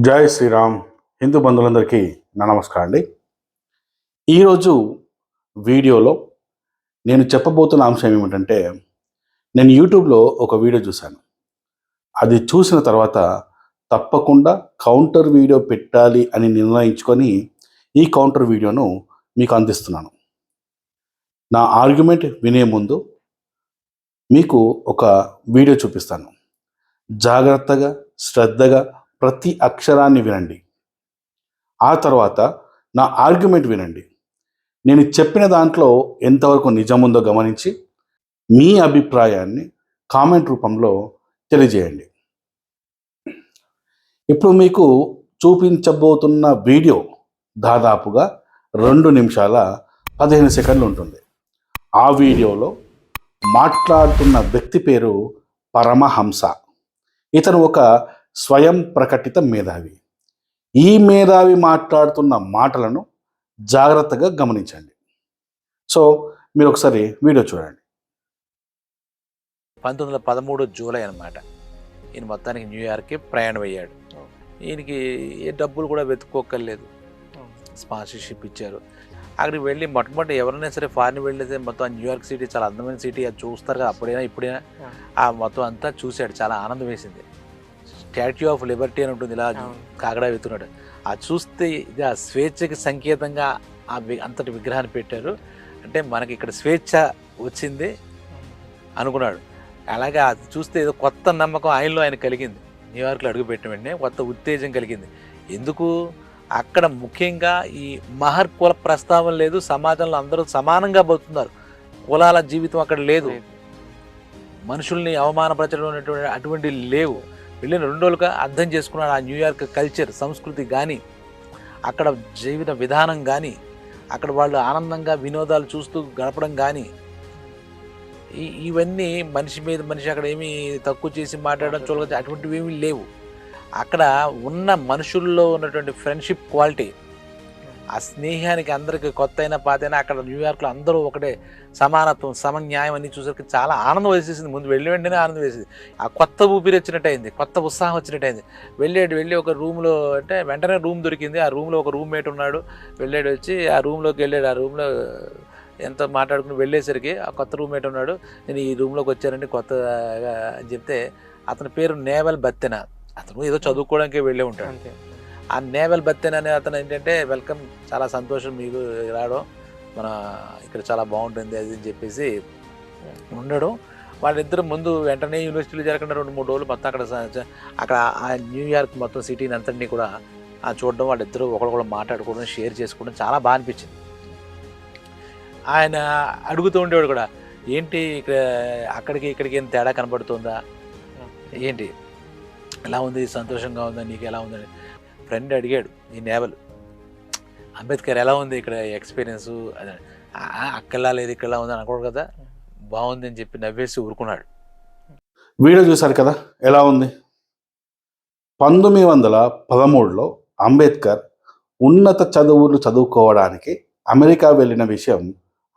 జై శ్రీరామ్. హిందూ బంధువులందరికీ నా నమస్కారం అండి. ఈరోజు వీడియోలో నేను చెప్పబోతున్న అంశం ఏమిటంటే, నేను యూట్యూబ్లో ఒక వీడియో చూశాను. అది చూసిన తర్వాత తప్పకుండా కౌంటర్ వీడియో పెట్టాలి అని నిర్ణయించుకొని ఈ కౌంటర్ వీడియోను మీకు అందిస్తున్నాను. నా ఆర్గ్యుమెంట్ వినే ముందు మీకు ఒక వీడియో చూపిస్తాను. జాగ్రత్తగా, శ్రద్ధగా ప్రతి అక్షరాన్ని వినండి. ఆ తర్వాత నా ఆర్గ్యుమెంట్ వినండి. నేను చెప్పిన దాంట్లో ఎంతవరకు నిజముందో గమనించి మీ అభిప్రాయాన్ని కామెంట్ రూపంలో తెలియజేయండి. ఇప్పుడు మీకు చూపించబోతున్న వీడియో దాదాపుగా 2 నిమిషాల 15 సెకండ్లు ఉంటుంది. ఆ వీడియోలో మాట్లాడుతున్న వ్యక్తి పేరు పరమహంస. ఇతను ఒక స్వయం ప్రకటిత మేధావి. ఈ మేధావి మాట్లాడుతున్న మాటలను జాగ్రత్తగా గమనించండి. సో మీరు ఒకసారి వీడియో చూడండి. 1913 జూలై అనమాట. ఈయన మొత్తానికి న్యూయార్క్కి ప్రయాణం అయ్యాడు. ఈయనకి ఏ డబ్బులు కూడా వెతుక్కోక్కర్లేదు, స్పాన్సర్షిప్ ఇచ్చారు. అక్కడికి వెళ్ళి మొట్టమొదటి ఎవరైనా సరే ఫారిన్ వెళ్ళితే మొత్తం న్యూయార్క్ సిటీ చాలా అందమైన సిటీ, అది చూస్తారు కదా అప్పుడైనా ఇప్పుడైనా. ఆ మొత్తం అంతా చూశాడు, చాలా ఆనందం వేసింది. స్టాట్యూ ఆఫ్ లిబర్టీ అని ఉంటుంది, ఇలా కాగడా వెతుకున్నాడు. అది చూస్తే ఇది ఆ స్వేచ్ఛకి సంకేతంగా అంతటి విగ్రహాన్ని పెట్టారు. అంటే మనకి ఇక్కడ స్వేచ్ఛ వచ్చింది అనుకున్నాడు. అలాగే అది చూస్తే ఏదో కొత్త నమ్మకం ఆయన కలిగింది. న్యూయార్క్లో అడుగుపెట్టిన వెంటనే కొత్త ఉత్తేజం కలిగింది. ఎందుకు? అక్కడ ముఖ్యంగా ఈ మహర్ కుల ప్రస్తావన లేదు. సమాజంలో అందరూ సమానంగా బతుకుతున్నారు. కులాల జీవితం అక్కడ లేదు. మనుషుల్ని అవమానపరచడం అటువంటి లేవు. వెళ్ళిన 2 రోజులుగా అర్థం చేసుకున్నాడు ఆ న్యూయార్క్ కల్చర్, సంస్కృతి కానీ, అక్కడ జీవిత విధానం కానీ, అక్కడ వాళ్ళు ఆనందంగా వినోదాలు చూస్తూ గడపడం కానీ, ఇవన్నీ మనిషి మీద మనిషి అక్కడ ఏమీ తక్కువ చేసి మాట్లాడడం చూడవచ్చు, అటువంటివి ఏమీ లేవు. అక్కడ ఉన్న మనుషుల్లో ఉన్నటువంటి ఫ్రెండ్షిప్ క్వాలిటీ, ఆ స్నేహానికి అందరికీ కొత్త అయినా పాతైనా అక్కడ న్యూయార్క్లో అందరూ ఒకటే, సమానత్వం, సమన్యాయం అన్ని చూసరికి చాలా ఆనందం వేసేసింది. ముందు వెళ్ళి వెంటనే ఆనందం వేసింది. ఆ కొత్త ఊపిరి వచ్చినట్టు అయింది, కొత్త ఉత్సాహం వచ్చినట్టు అయింది. వెళ్ళి ఒక రూమ్లో, అంటే వెంటనే రూమ్ దొరికింది. ఆ రూమ్లో ఒక రూమ్మేట్ ఉన్నాడు. వచ్చి ఆ రూమ్లోకి వెళ్ళాడు. ఆ రూమ్లో ఎంత మాట్లాడుకుని వెళ్ళేసరికి ఆ కొత్త రూమ్మేట్ ఉన్నాడు. నేను ఈ రూమ్లోకి వచ్చానండి కొత్తగా అని చెప్తే, అతని పేరు నేవల్ బత్తెన. అతను ఏదో చదువుకోవడానికి వెళ్ళే ఉంటాడు. ఆ నేవల్ బత్తెన అనే అతను ఏంటంటే, వెల్కమ్, చాలా సంతోషం మీకు రావడం, మన ఇక్కడ చాలా బాగుంటుంది అది అని చెప్పేసి ఉండడం. వాళ్ళిద్దరు ముందు వెంటనే యూనివర్సిటీలో జరగకుండా 2-3 రోజులు మొత్తం అక్కడ ఆ న్యూయార్క్ మొత్తం సిటీని అంతటినీ కూడా చూడడం, వాళ్ళిద్దరూ ఒకరికొకరు మాట్లాడుకోవడం, షేర్ చేసుకోవడం చాలా బాగా అనిపించింది. ఆయన అడుగుతూ ఉండేవాడు కూడా, ఏంటి ఇక్కడ అక్కడికి ఇక్కడికి ఏం తేడా కనబడుతుందా, ఏంటి ఎలా ఉంది, సంతోషంగా ఉందా, నీకు ఎలా ఉందని ఫ్రెండ్ అడిగాడు. ఈ నేవల్, అంబేద్కర్ ఎలా ఉంది ఇక్కడ ఎక్స్పీరియన్సు అని. అక్కడలా లేదు ఇక్కడలా ఉంది అనకూడదు కదా, బాగుంది అని చెప్పి నవ్వేసి ఊరుకున్నాడు. వీడియో చూశారు కదా ఎలా ఉంది. 1913లో అంబేద్కర్ ఉన్నత చదువులు చదువుకోవడానికి అమెరికా వెళ్ళిన విషయం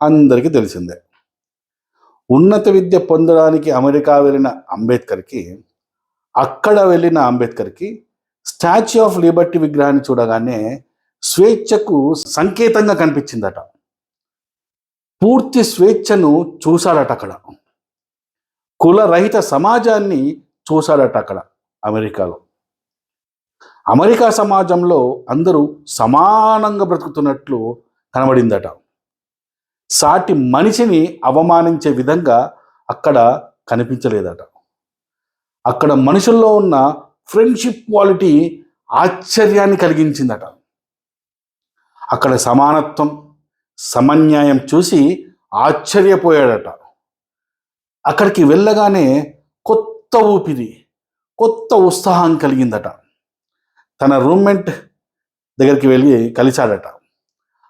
అందరికీ తెలిసిందే. ఉన్నత విద్య పొందడానికి అమెరికా వెళ్ళిన అంబేద్కర్కి, అక్కడ వెళ్ళిన అంబేద్కర్కి స్టాచ్యూ ఆఫ్ లిబర్టీ విగ్రహాన్ని చూడగానే స్వేచ్ఛకు సంకేతంగా కనిపించిందట. పూర్తి స్వేచ్ఛను చూశాడట అక్కడ. కులరహిత సమాజాన్ని చూశాడట అక్కడ అమెరికాలో. అమెరికా సమాజంలో అందరూ సమానంగా బ్రతుకుతున్నట్లు కనబడిందట. సాటి మనిషిని అవమానించే విధంగా అక్కడ కనిపించలేదట. అక్కడ మనుషుల్లో ఉన్న ఫ్రెండ్షిప్ క్వాలిటీ ఆశ్చర్యాన్ని కలిగించిందట. అక్కడ సమానత్వం, సమన్యాయం చూసి ఆశ్చర్యపోయాడట. అక్కడికి వెళ్ళగానే కొత్త ఊపిరి, కొత్త ఉత్సాహం కలిగిందట. తన రూమ్మేట్ దగ్గరికి వెళ్ళి కలిశాడట.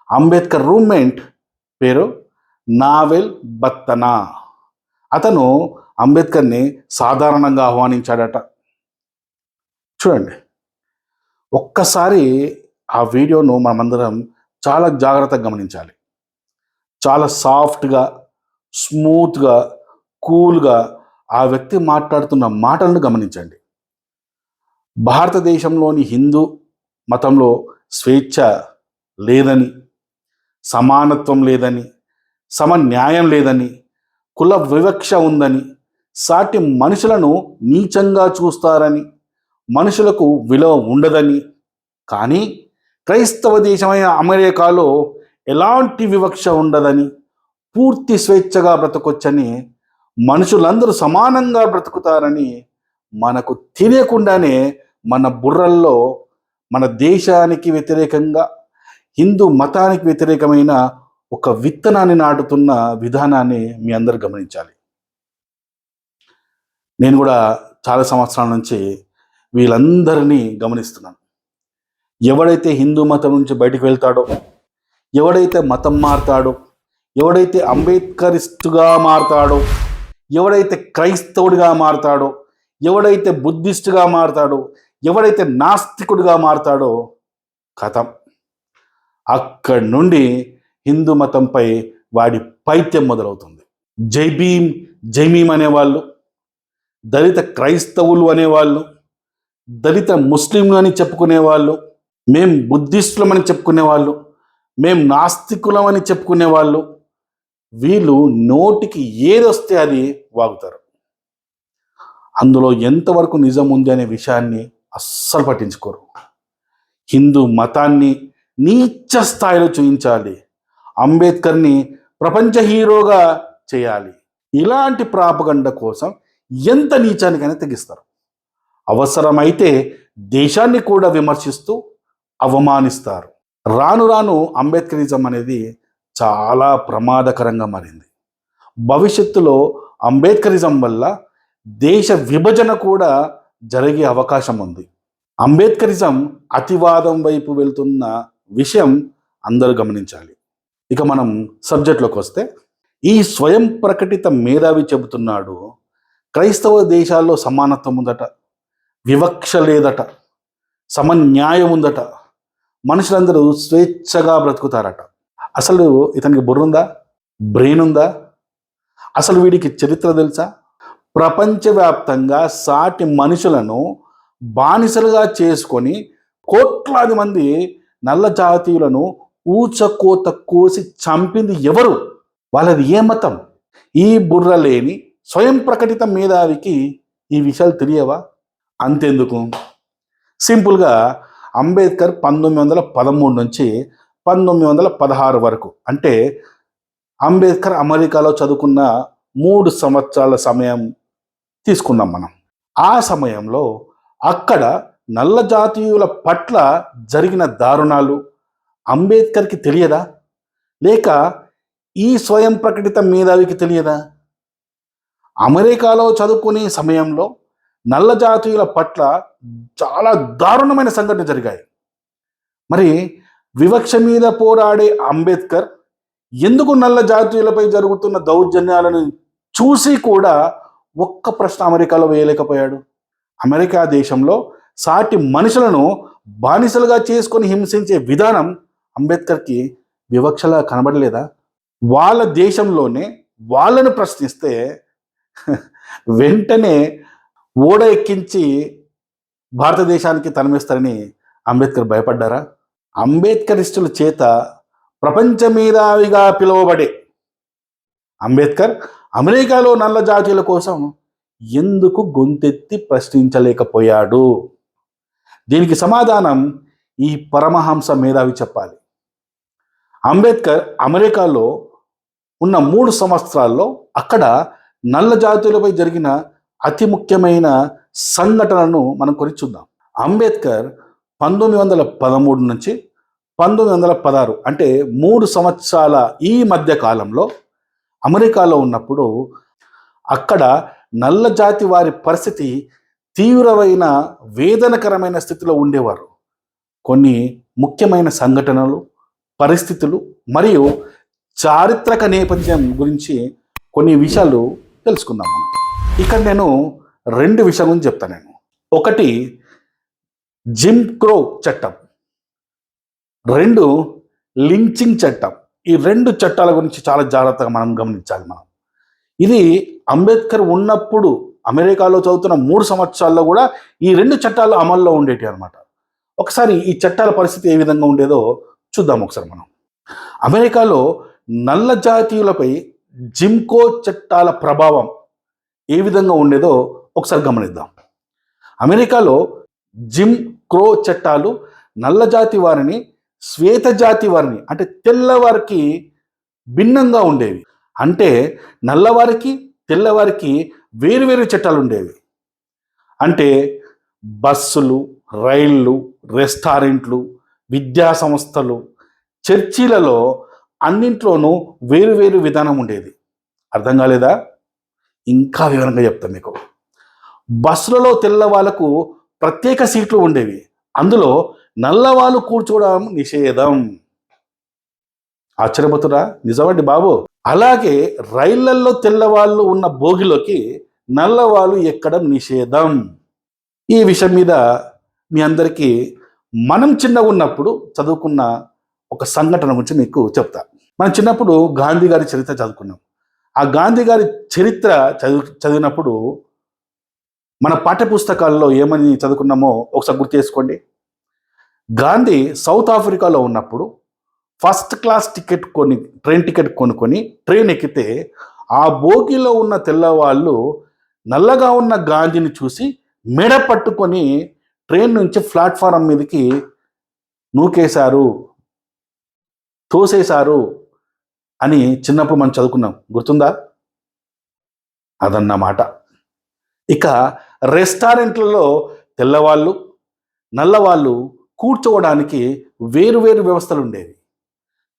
అంబేద్కర్ రూమ్మేట్ పేరు నావెల్ బత్తన. అతను అంబేద్కర్ని సాధారణంగా ఆహ్వానించాడట. చూడండి, ఒక్కసారి ఆ వీడియోను మనమందరం చాలా జాగ్రత్తగా గమనించాలి. చాలా సాఫ్ట్గా, స్మూత్గా, కూల్గా ఆ వ్యక్తి మాట్లాడుతున్న మాటలను గమనించండి. భారతదేశంలోని హిందూ మతంలో స్వేచ్ఛ లేదని, సమానత్వం లేదని, సమన్యాయం లేదని, కుల వివక్ష ఉందని, సాటి మనుషులను నీచంగా చూస్తారని, మనుషులకు విలువ ఉండదని, కానీ క్రైస్తవ దేశమైన అమెరికాలో ఎలాంటి వివక్ష ఉండదని, పూర్తి స్వేచ్ఛగా బ్రతకొచ్చని, మనుషులందరూ సమానంగా బ్రతుకుతారని మనకు తెలియకుండానే మన బుర్రల్లో మన దేశానికి వ్యతిరేకంగా, హిందూ మతానికి వ్యతిరేకమైన ఒక విత్తనాన్ని నాటుతున్న విధానాన్ని మీ అందరు గమనించాలి. నేను కూడా చాలా సంవత్సరాల నుంచి వీళ్ళందరినీ గమనిస్తున్నాను. ఎవడైతే హిందూ మతం నుంచి బయటికి వెళ్తాడో, ఎవడైతే మతం మారుతాడో, ఎవడైతే అంబేద్కరిస్టుగా మారుతాడో, ఎవడైతే క్రైస్తవుడిగా మారుతాడో, ఎవడైతే బుద్ధిస్టుగా మారుతాడో, ఎవడైతే నాస్తికుడిగా మారుతాడో, కథం, అక్కడి నుండి హిందూ మతంపై వాడి పైత్యం మొదలవుతుంది. జై భీమ్, జై భీమ్ అనేవాళ్ళు, దళిత క్రైస్తవులు అనేవాళ్ళు, దళిత ముస్లింలు అని చెప్పుకునేవాళ్ళు, మేం బుద్ధిస్టులమని చెప్పుకునేవాళ్ళు, మేం నాస్తికులమని చెప్పుకునేవాళ్ళు, వీళ్ళు నోటికి ఏదొస్తే అది వాగుతారు. అందులో ఎంతవరకు నిజం ఉంది అనే విషయాన్ని అస్సలు పట్టించుకోరు. హిందూ మతాన్ని నీచ స్థాయిలో చూపించాలి, అంబేద్కర్ని ప్రపంచ హీరోగా చేయాలి. ఇలాంటి ప్రాపగండ కోసం ఎంత నీచానికైనా తెగిస్తారు. అవసరమైతే దేశాన్ని కూడా విమర్శిస్తూ అవమానిస్తారు. రాను రాను అంబేద్కరిజం అనేది చాలా ప్రమాదకరంగా మారింది. భవిష్యత్తులో అంబేద్కరిజం వల్ల దేశ విభజన కూడా జరిగే అవకాశం ఉంది. అంబేద్కరిజం అతివాదం వైపు వెళ్తున్న విషయం అందరూ గమనించాలి. ఇక మనం సబ్జెక్ట్లోకి వస్తే, ఈ స్వయం ప్రకటిత మేధావి చెబుతున్నాడు క్రైస్తవ దేశాల్లో సమానత్వం ఉందట, వివక్ష లేదట, సమన్యాయం ఉందట, మనుషులందరూ స్వేచ్ఛగా బ్రతుకుతారట. అసలు ఇతనికి బుర్రుందా, బ్రెయిన్ ఉందా? అసలు వీడికి చరిత్ర తెలుసా? ప్రపంచవ్యాప్తంగా సాటి మనుషులను బానిసలుగా చేసుకొని కోట్లాది మంది నల్ల జాతీయులను ఊచకోత కోసి చంపింది ఎవరు? వాళ్ళది ఏ మతం? ఈ బుర్ర లేని స్వయం ప్రకటిత మేధావికి ఈ విషయాలు తెలియవా? అంతెందుకు, సింపుల్గా అంబేద్కర్ 1913 నుంచి 1916 వరకు, అంటే అంబేద్కర్ అమెరికాలో చదువుకున్న 3 సంవత్సరాల సమయం తీసుకున్నాం మనం. ఆ సమయంలో అక్కడ నల్ల జాతీయుల పట్ల జరిగిన దారుణాలు అంబేద్కర్కి తెలియదా? లేక ఈ స్వయం ప్రకటిత మేధావికి తెలియదా? అమెరికాలో చదువుకునే సమయంలో నల్ల జాతీయుల పట్ల చాలా దారుణమైన సంఘటనలు జరిగాయి. మరి వివక్ష మీద పోరాడే అంబేద్కర్ ఎందుకు నల్ల జాతీయులపై జరుగుతున్న దౌర్జన్యాలను చూసి కూడా ఒక్క ప్రశ్న అమెరికాలో వేయలేకపోయాడు? అమెరికా దేశంలో సాటి మనుషులను బానిసలుగా చేసుకొని హింసించే విధానం అంబేద్కర్కి వివక్షలా కనబడలేదా? వాళ్ళ దేశంలోనే వాళ్ళను ప్రశ్నిస్తే వెంటనే ఓడ ఎక్కించి భారతదేశానికి తరిమేస్తారని అంబేద్కర్ భయపడ్డారా? అంబేద్కరిస్టుల చేత ప్రపంచ మేధావిగా పిలువబడే అంబేద్కర్ అమెరికాలో నల్ల జాతీయుల కోసం ఎందుకు గొంతెత్తి ప్రశ్నించలేకపోయాడు? దీనికి సమాధానం ఈ పరమహంస మేధావి చెప్పాలి. అంబేద్కర్ అమెరికాలో ఉన్న 3 సంవత్సరాల్లో అక్కడ నల్ల జాతీయులపై జరిగిన అతి ముఖ్యమైన సంఘటనలను మనం కొన్ని చూద్దాం. అంబేద్కర్ 1913 నుంచి 1916, అంటే 3 సంవత్సరాల ఈ మధ్య కాలంలో అమెరికాలో ఉన్నప్పుడు అక్కడ నల్ల జాతి వారి పరిస్థితి తీవ్రమైన వేదనకరమైన స్థితిలో ఉండేవారు. కొన్ని ముఖ్యమైన సంఘటనలు, పరిస్థితులు మరియు చారిత్రక నేపథ్యం గురించి కొన్ని విషయాలు తెలుసుకుందాం మనం. ఇక్కడ నేను 2 విషయాల గురించి చెప్తాను. ఒకటి జిమ్ క్రో చట్టం, 2 లించింగ్ చట్టం. ఈ 2 చట్టాల గురించి చాలా జాగ్రత్తగా మనం గమనించాలి. ఇది అంబేద్కర్ ఉన్నప్పుడు అమెరికాలో చదువుతున్న 3 సంవత్సరాల్లో కూడా ఈ 2 చట్టాలు అమల్లో ఉండేవి అనమాట. ఒకసారి ఈ చట్టాల పరిస్థితి ఏ విధంగా ఉండేదో చూద్దాం ఒకసారి మనం. అమెరికాలో నల్ల జాతీయులపై జిమ్కో చట్టాల ప్రభావం ఏ విధంగా ఉండేదో ఒకసారి గమనిద్దాం. అమెరికాలో జిమ్ క్రో చట్టాలు నల్ల జాతి వారిని శ్వేత జాతి వారిని అంటే తెల్లవారికి భిన్నంగా ఉండేవి. అంటే నల్లవారికి తెల్లవారికి వేరువేరు చట్టాలు ఉండేవి. అంటే బస్సులు, రైళ్ళు, రెస్టారెంట్లు, విద్యా సంస్థలు, చర్చిలలో అన్నింట్లోనూ వేరువేరు విధానం ఉండేది. అర్థం కాలేదా? ఇంకా వివరంగా చెప్తాను మీకు. బస్సులలో తెల్లవాళ్ళకు ప్రత్యేక సీట్లు ఉండేవి. అందులో నల్లవాళ్ళు కూర్చోవడం నిషేధం. ఆశ్చర్యపోతురా? నిజమండి బాబు. అలాగే రైళ్లల్లో తెల్లవాళ్ళు ఉన్న బోగిలోకి నల్లవాళ్ళు ఎక్కడం నిషేధం. ఈ విషయం మీద మీ అందరికీ మనం చిన్నగా ఉన్నప్పుడు చదువుకున్న ఒక సంఘటన గురించి మీకు చెప్తా. మనం చిన్నప్పుడు గాంధీ గారి చరిత్ర చదువుకున్నాం. ఆ గాంధీ గారి చరిత్ర చదివినప్పుడు మన పాఠ్య పుస్తకాల్లో ఏమని చదువుకున్నామో ఒకసారి గుర్తు చేసుకోండి. గాంధీ సౌత్ ఆఫ్రికాలో ఉన్నప్పుడు first class ticket train ticket కొనుక్కొని ట్రైన్ ఎక్కితే ఆ బోగిలో ఉన్న తెల్లవాళ్ళు నల్లగా ఉన్న గాంధీని చూసి మెడ పట్టుకొని ట్రైన్ నుంచి ప్లాట్ఫారం మీదకి నూకేశారు, తోసేశారు అని చిన్నప్పుడు మనం చదువుకున్నాం. గుర్తుందా? అదన్నమాట. ఇక రెస్టారెంట్లలో తెల్లవాళ్ళు నల్లవాళ్ళు కూర్చోవడానికి వేరువేరు వ్యవస్థలు ఉండేవి.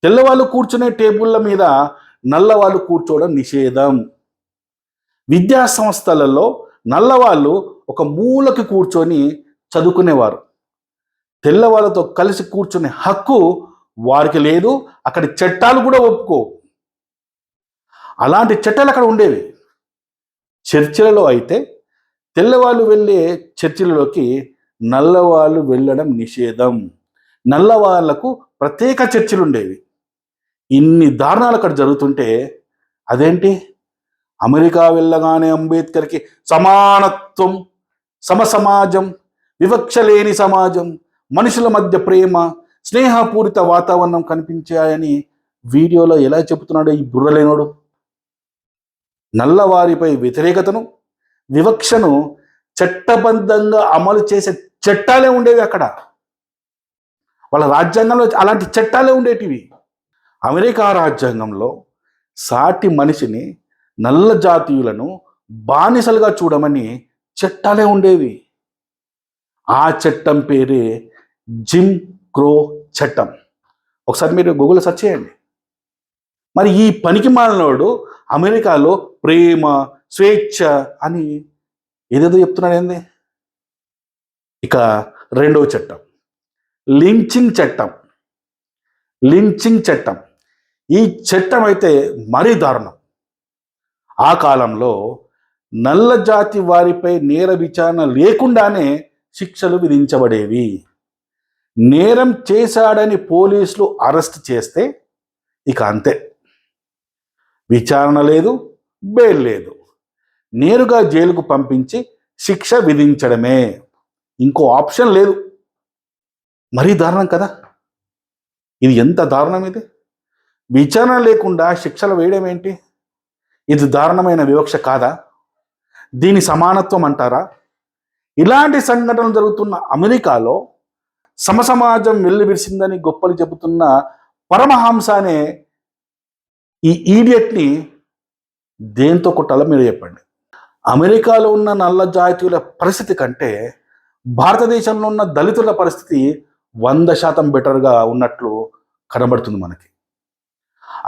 తెల్లవాళ్ళు కూర్చునే టేబుళ్ళ మీద నల్లవాళ్ళు కూర్చోవడం నిషేధం. విద్యా సంస్థలలో నల్లవాళ్ళు ఒక మూలకి కూర్చొని చదువుకునేవారు. తెల్లవాళ్ళతో కలిసి కూర్చునే హక్కు వారికి లేదు. అక్కడి చట్టాలు కూడా ఒప్పుకో. అలాంటి చట్టాలు అక్కడ ఉండేవి. చర్చిలలో అయితే తెల్లవాళ్ళు వెళ్ళే చర్చిలలోకి నల్లవాళ్ళు వెళ్ళడం నిషేధం. నల్లవాళ్లకు ప్రత్యేక చర్చిలు ఉండేవి. ఇన్ని దారుణాలు అక్కడ జరుగుతుంటే అదేంటి, అమెరికా వెళ్ళగానే అంబేద్కర్కి సమానత్వం, సమసమాజం, వివక్ష లేని సమాజం, మనుషుల మధ్య ప్రేమ, స్నేహపూరిత వాతావరణం కనిపించాయని వీడియోలో ఎలా చెబుతున్నాడో ఈ బుర్రలేనోడు. నల్లవారిపై వ్యతిరేకతను, వివక్షను చట్టబద్ధంగా అమలు చేసే చట్టాలే ఉండేవి అక్కడ. వాళ్ళ రాజ్యాంగంలో అలాంటి చట్టాలే ఉండేటివి. అమెరికా రాజ్యాంగంలో సాటి మనిషిని, నల్ల జాతీయులను బానిసలుగా చూడమని చట్టాలే ఉండేవి. ఆ చట్టం పేరే జిమ్ క్రో చట్టం. ఒకసారి మీరు గూగుల్లో సెర్చ్ చేయండి. మరి ఈ పనికి మాలినోడు అమెరికాలో ప్రేమ, స్వేచ్ఛ అని ఏదేదో చెప్తున్నాడు ఏంది. ఇక రెండవ చట్టం లించింగ్ చట్టం. లించింగ్ చట్టం, ఈ చట్టం అయితే మరీ దారుణం. ఆ కాలంలో నల్ల జాతి వారిపై నేర విచారణ లేకుండానే శిక్షలు విధించబడేవి. నేరం చేశాడని పోలీసులు అరెస్ట్ చేస్తే ఇక అంతే, విచారణ లేదు, బెయిల్ లేదు, నేరుగా జైలుకు పంపించి శిక్ష విధించడమే, ఇంకో ఆప్షన్ లేదు. మరీ దారుణం కదా. ఇది ఎంత దారుణం ఇది. విచారణ లేకుండా శిక్షలు వేయడం ఏంటి? ఇది దారుణమైన వివక్ష కాదా? దీని సమానత్వం అంటారా? ఇలాంటి సంఘటనలు జరుగుతున్న అమెరికాలో సమసమాజం వెల్లివిరిసిందని గొప్పలు చెబుతున్న పరమహంస అనే ఈ ఈడియట్ని దేంతో కొట్టాలో మీరు చెప్పండి. అమెరికాలో ఉన్న నల్ల జాతీయుల పరిస్థితి కంటే భారతదేశంలో ఉన్న దళితుల పరిస్థితి 100% బెటర్గా ఉన్నట్లు కనబడుతుంది మనకి.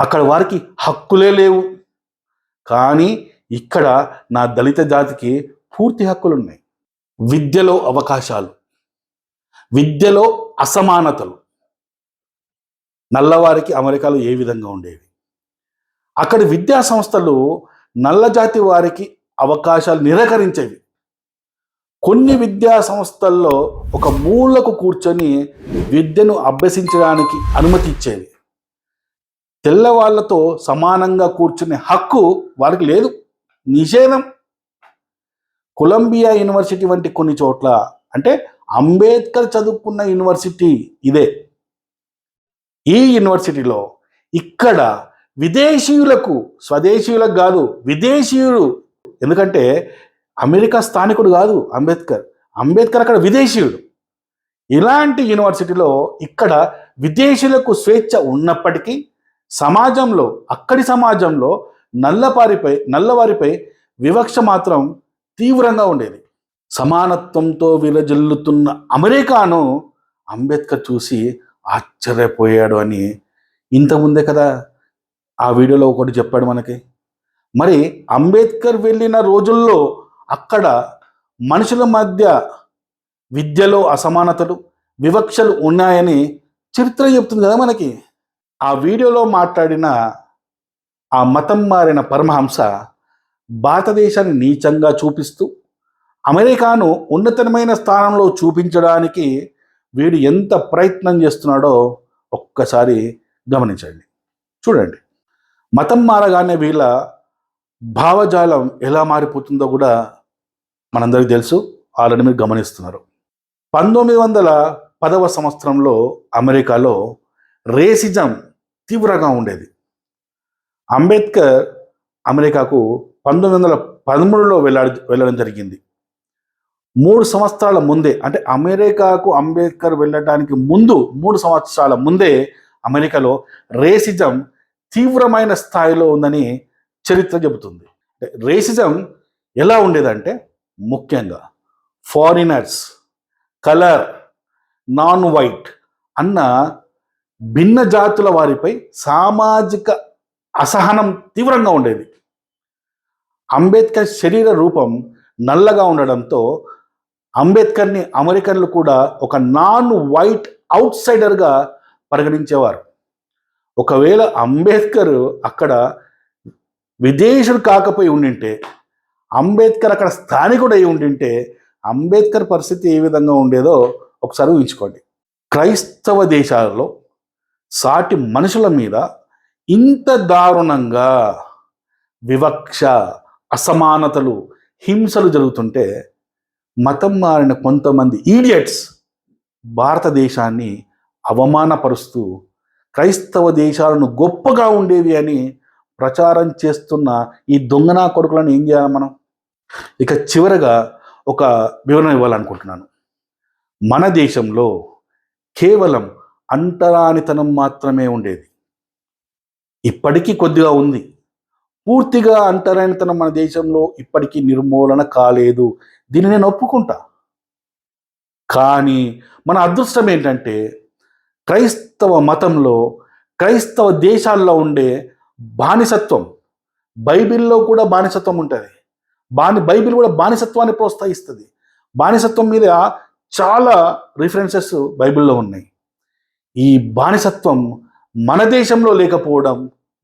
అక్కడ వారికి హక్కులే లేవు, కానీ ఇక్కడ నా దళిత జాతికి పూర్తి హక్కులు ఉన్నాయి. విద్యలో అవకాశాలు, విద్యలో అసమానతలు నల్లవారికి అమెరికాలో ఏ విధంగా ఉండేవి? అక్కడి విద్యా సంస్థలు నల్ల జాతి వారికి అవకాశాలు నిరాకరించేవి. కొన్ని విద్యా సంస్థల్లో ఒక మూలకు కూర్చొని విద్యను అభ్యసించడానికి అనుమతి ఇచ్చేవి. తెల్లవాళ్లతో సమానంగా కూర్చునే హక్కు వారికి లేదు, నిషేధం. కొలంబియా యూనివర్సిటీ వంటి కొన్ని చోట్ల, అంటే అంబేద్కర్ చదువుకున్న యూనివర్సిటీ ఇదే. ఈ యూనివర్సిటీలో ఇక్కడ విదేశీయులకు, స్వదేశీయులకు కాదు, విదేశీయులు, ఎందుకంటే అమెరికా స్థానికుడు కాదు అంబేద్కర్ అక్కడ విదేశీయుడు. ఇలాంటి యూనివర్సిటీలో ఇక్కడ విదేశీయులకు స్వేచ్ఛ ఉన్నప్పటికీ సమాజంలో, అక్కడి సమాజంలో నల్లవారిపై వివక్ష మాత్రం తీవ్రంగా ఉండేది. సమానత్వంతో విరజిల్లుతున్న అమెరికాను అంబేద్కర్ చూసి ఆశ్చర్యపోయాడు అని ఇంతకుముందే కదా ఆ వీడియోలో ఒకటి చెప్పాడు మనకి. మరి అంబేద్కర్ వెళ్ళిన రోజుల్లో అక్కడ మనుషుల మధ్య విద్యలో అసమానతలు, వివక్షలు ఉన్నాయని చరిత్ర చెప్తుంది కదా మనకి. ఆ వీడియోలో మాట్లాడిన ఆ మతం మారిన పరమహంస భారతదేశాన్ని నీచంగా చూపిస్తూ అమెరికాను ఉన్నతమైన స్థానంలో చూపించడానికి వీడు ఎంత ప్రయత్నం చేస్తున్నాడో ఒక్కసారి గమనించండి, చూడండి. మతం మారగానే వీళ్ళ భావజాలం ఎలా మారిపోతుందో కూడా మనందరికీ తెలుసు, ఆల్రెడీ మీరు గమనిస్తున్నారు. 1910వ సంవత్సరంలో అమెరికాలో రేసిజం తీవ్రంగా ఉండేది. అంబేద్కర్ అమెరికాకు 1913లో వెళ్ళడం జరిగింది. 3 సంవత్సరాల ముందే, అంటే అమెరికాకు అంబేద్కర్ వెళ్ళడానికి ముందు 3 సంవత్సరాల ముందే అమెరికాలో రేసిజం తీవ్రమైన స్థాయిలో ఉందని చరిత్ర చెబుతుంది. రేసిజం ఎలా ఉండేదంటే ముఖ్యంగా ఫారినర్స్, కలర్, నాన్ వైట్ అన్న భిన్న జాతుల వారిపై సామాజిక అసహనం తీవ్రంగా ఉండేది. అంబేద్కర్ శరీర రూపం నల్లగా ఉండడంతో అంబేద్కర్ని అమెరికన్లు కూడా ఒక నాన్ వైట్ అవుట్ సైడర్గా పరిగణించేవారు. ఒకవేళ అంబేద్కర్ అక్కడ విదేశీయుడు కాకపోయి ఉండింటే, అంబేద్కర్ అక్కడ స్థానికుడు అయి ఉండింటే అంబేద్కర్ పరిస్థితి ఏ విధంగా ఉండేదో ఒకసారి ఊహించుకోండి. క్రైస్తవ దేశాలలో సాటి మనుషుల మీద ఇంత దారుణంగా వివక్ష, అసమానతలు, హింసలు జరుగుతుంటే మతం మారిన కొంతమంది ఈడియట్స్ భారతదేశాన్ని అవమానపరుస్తూ క్రైస్తవ దేశాలను గొప్పగా ఉండేవి అని ప్రచారం చేస్తున్న ఈ దొంగనా కొడుకులను ఏం చేయాలి మనం? ఇక చివరగా ఒక వివరణ ఇవ్వాలనుకుంటున్నాను. మన దేశంలో కేవలం అంటరానితనం మాత్రమే ఉండేది. ఇప్పటికీ కొద్దిగా ఉంది. పూర్తిగా అంటరానితనం మన దేశంలో ఇప్పటికీ నిర్మూలన కాలేదు. దీన్ని నేను ఒప్పుకుంటా. కానీ మన అదృష్టం ఏంటంటే క్రైస్తవ మతంలో, క్రైస్తవ దేశాల్లో ఉండే బానిసత్వం, బైబిల్లో కూడా బానిసత్వం ఉంటుంది. బైబిల్ కూడా బానిసత్వాన్ని ప్రోత్సహిస్తుంది. బానిసత్వం మీద చాలా రిఫరెన్సెస్ బైబిల్లో ఉన్నాయి. ఈ బానిసత్వం మన దేశంలో లేకపోవడం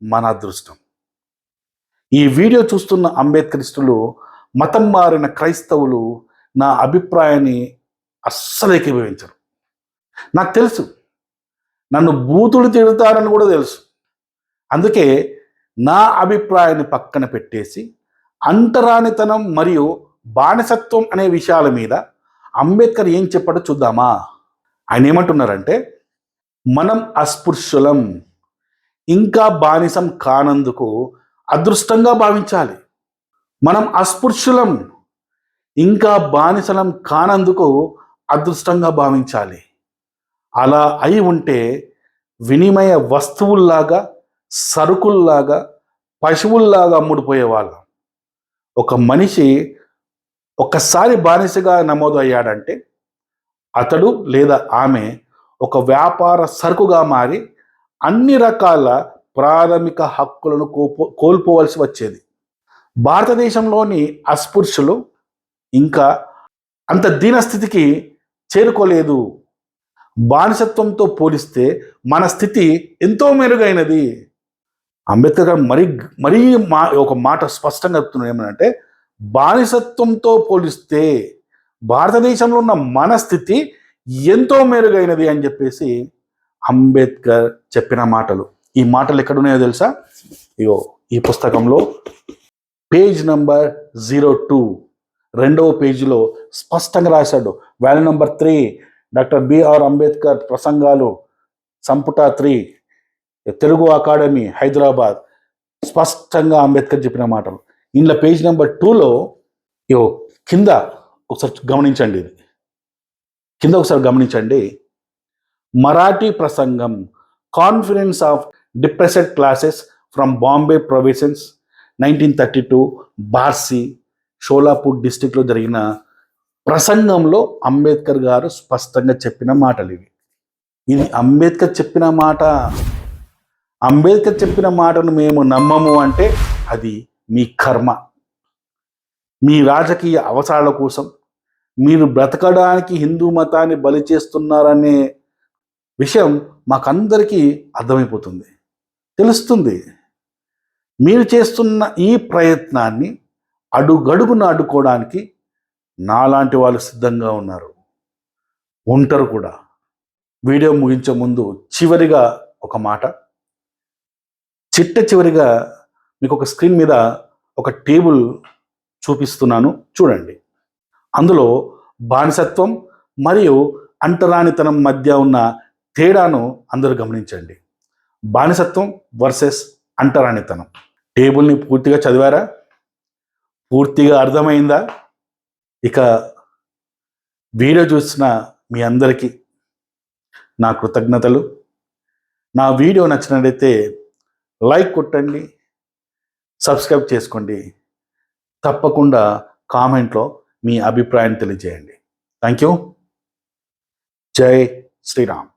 మన అదృష్టం. ఈ వీడియో చూస్తున్న అంబేద్కరిస్టులు, మతం మారిన క్రైస్తవులు నా అభిప్రాయాన్ని అస్సలు ఏకీభవించరు. నాకు తెలుసు, నన్ను బూతులు తిడతారని కూడా తెలుసు. అందుకే నా అభిప్రాయాన్ని పక్కన పెట్టేసి అంటరానితనం మరియు బానిసత్వం అనే విషయాల మీద అంబేద్కర్ ఏం చెప్పాడో చూద్దామా? ఆయన ఏమంటున్నారంటే, మనం అస్పృశ్యులం, ఇంకా బానిసం కానందుకు అదృష్టంగా భావించాలి. మనం అస్పృశ్యులం, ఇంకా బానిసలం కానందుకు అదృష్టంగా భావించాలి. అలా అయి ఉంటే వినిమయ వస్తువుల్లాగా, సరుకుల్లాగా, పశువుల్లాగా అమ్ముడుపోయేవాళ్ళం. ఒక మనిషి ఒక్కసారి బానిసగా నమోదు అయ్యాడంటే అతడు లేదా ఆమె ఒక వ్యాపార సరుకుగా మారి అన్ని రకాల ప్రాథమిక హక్కులను కోల్పోవలసి వచ్చేది. భారతదేశంలోని అస్పృశ్యులు ఇంకా అంత దీనస్థితికి చేరుకోలేదు. బానిసత్వంతో పోలిస్తే మన స్థితి ఎంతో మెరుగైనది. అంబేద్కర్ గారు మరీ ఒక మాట స్పష్టంగా చెప్తున్నారు. ఏమనంటే, బానిసత్వంతో పోలిస్తే భారతదేశంలో ఉన్న మన స్థితి ఎంతో మెరుగైనది అని చెప్పేసి అంబేద్కర్ చెప్పిన మాటలు. ఈ మాటలు ఎక్కడున్నాయో తెలుసా? ఇగో ఈ పుస్తకంలో పేజ్ నంబర్ 02 2వ పేజీలో స్పష్టంగా రాశాడు. Value number 3 doctor B R Ambedkar ప్రసంగాలు సంపుట 3 తెలుగు అకాడమీ హైదరాబాద్. స్పష్టంగా అంబేద్కర్ చెప్పిన మాటలు. ఇందులో పేజ్ నెంబర్ 2లో కింద ఒకసారి గమనించండి. ఇది కింద ఒకసారి గమనించండి. మరాఠీ ప్రసంగం conference of depressed classes from Bombay provinces 1932 Barsi Sholapur డిస్టిక్లో జరిగిన ప్రసంగంలో అంబేద్కర్ గారు స్పష్టంగా చెప్పిన మాటలు ఇవి. ఇది అంబేద్కర్ చెప్పిన మాట. అంబేద్కర్ చెప్పిన మాటను మేము నమ్మము అంటే అది మీ కర్మ. మీ రాజకీయ అవసరాల కోసం మీరు బ్రతకడానికి హిందూ మతాన్ని బలి చేస్తున్నారనే విషయం మాకందరికీ అర్థమైపోతుంది, తెలుస్తుంది. మీరు చేస్తున్న ఈ ప్రయత్నాన్ని అడుగడుగున అడ్డుకోవడానికి నాలాంటి వాళ్ళు సిద్ధంగా ఉన్నారు, ఉంటారు కూడా. వీడియో ముగించే ముందు చివరిగా ఒక మాట. చివరిగా మీకు ఒక స్క్రీన్ మీద ఒక టేబుల్ చూపిస్తున్నాను, చూడండి. అందులో బానిసత్వం మరియు అంటరానితనం మధ్య ఉన్న తేడాను అందరూ గమనించండి. బానిసత్వం వర్సెస్ అంటరానితనం. టేబుల్ని పూర్తిగా చదివారా? పూర్తిగా అర్థమైందా? ఇక వీడియో చూసిన మీ అందరికీ నా కృతజ్ఞతలు. నా వీడియో నచ్చినట్లయితే లైక్ కొట్టండి, సబ్స్క్రైబ్ చేసుకోండి. తప్పకుండా కామెంట్లో మీ అభిప్రాయాన్ని తెలియజేయండి. Thank you. జై శ్రీరామ్.